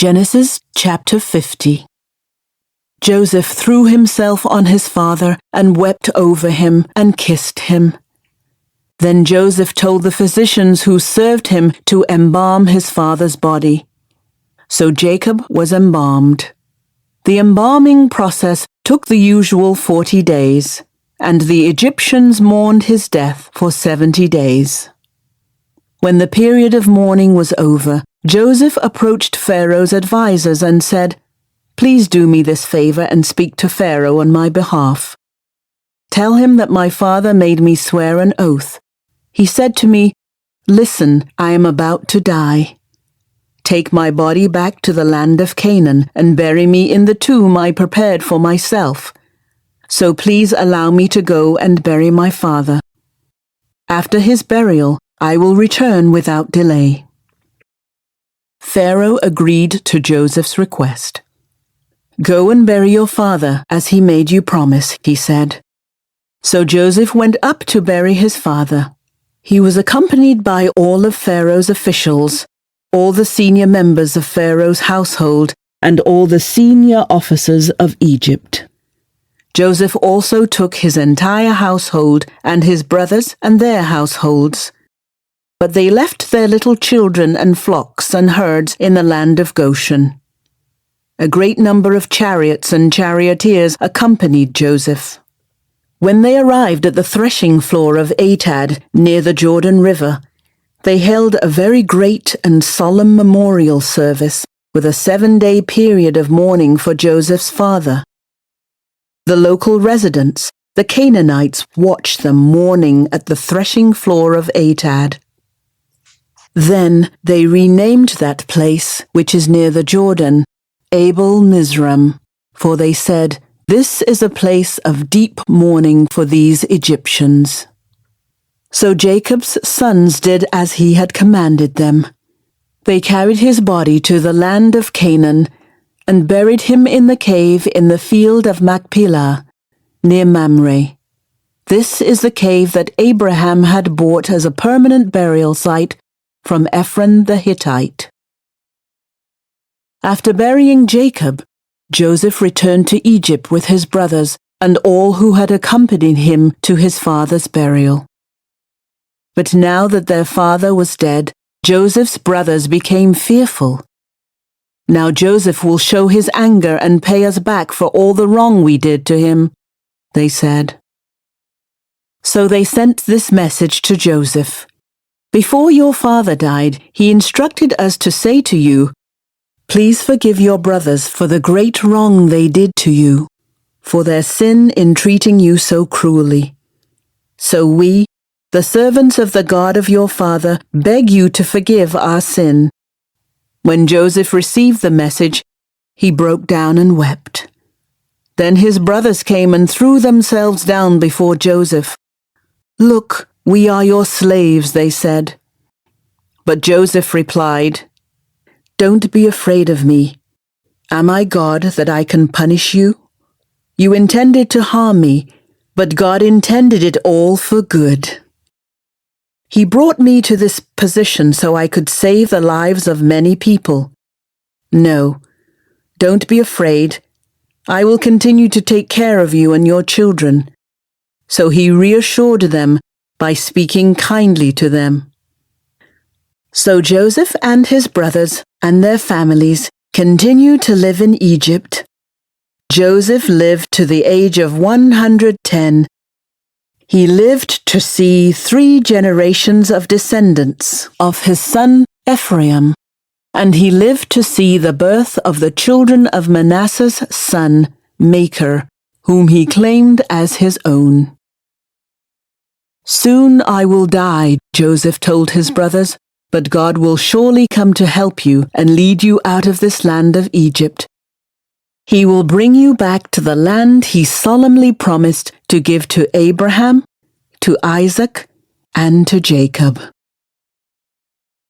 Genesis chapter 50. Joseph threw himself on his father and wept over him and kissed him. Then Joseph told the physicians who served him to embalm his father's body. So Jacob was embalmed. The embalming process took the usual 40 days, and the Egyptians mourned his death for 70 days. When the period of mourning was over, Joseph approached Pharaoh's advisers and said, "Please do me this favor and speak to Pharaoh on my behalf. Tell him that my father made me swear an oath. He said to me, 'Listen, I am about to die. Take my body back to the land of Canaan and bury me in the tomb I prepared for myself. So please allow me to go and bury my father. After his burial, I will return without delay.'" Pharaoh agreed to Joseph's request. "Go and bury your father as he made you promise," he said. So Joseph went up to bury his father. He was accompanied by all of Pharaoh's officials, all the senior members of Pharaoh's household, and all the senior officers of Egypt. Joseph also took his entire household and his brothers and their households. But they left their little children and flocks and herds in the land of Goshen. A great number of chariots and charioteers accompanied Joseph. When they arrived at the threshing floor of Atad near the Jordan River, they held a very great and solemn memorial service with a 7-day period of mourning for Joseph's father. The local residents, the Canaanites, watched them mourning at the threshing floor of Atad. Then they renamed that place, which is near the Jordan, Abel Mizram, for they said, "This is a place of deep mourning for these Egyptians." So Jacob's sons did as he had commanded them. They carried his body to the land of Canaan and buried him in the cave in the field of Machpelah, near Mamre. This is the cave that Abraham had bought as a permanent burial site from Ephron the Hittite. After burying Jacob, Joseph returned to Egypt with his brothers and all who had accompanied him to his father's burial. But now that their father was dead, Joseph's brothers became fearful. "Now Joseph will show his anger and pay us back for all the wrong we did to him," they said. So they sent this message to Joseph. "Before your father died, he instructed us to say to you, 'Please forgive your brothers for the great wrong they did to you, for their sin in treating you so cruelly. So we, the servants of the God of your father, beg you to forgive our sin.'" When Joseph received the message, he broke down and wept. Then his brothers came and threw themselves down before Joseph. "Look, we are your slaves," they said. But Joseph replied, "Don't be afraid of me. Am I God that I can punish you? You intended to harm me, but God intended it all for good. He brought me to this position so I could save the lives of many people. No, don't be afraid. I will continue to take care of you and your children." So he reassured them by speaking kindly to them. So Joseph and his brothers and their families continued to live in Egypt. Joseph lived to the age of 110. He lived to see 3 generations of descendants of his son Ephraim, and he lived to see the birth of the children of Manasseh's son Machir, whom he claimed as his own. "Soon I will die," Joseph told his brothers, "but God will surely come to help you and lead you out of this land of Egypt. He will bring you back to the land he solemnly promised to give to Abraham, to Isaac, and to Jacob."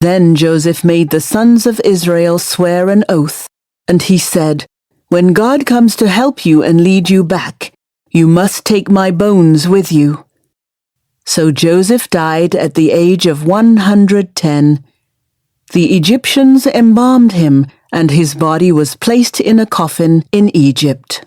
Then Joseph made the sons of Israel swear an oath, and he said, "When God comes to help you and lead you back, you must take my bones with you." So Joseph died at the age of 110. The Egyptians embalmed him, and his body was placed in a coffin in Egypt.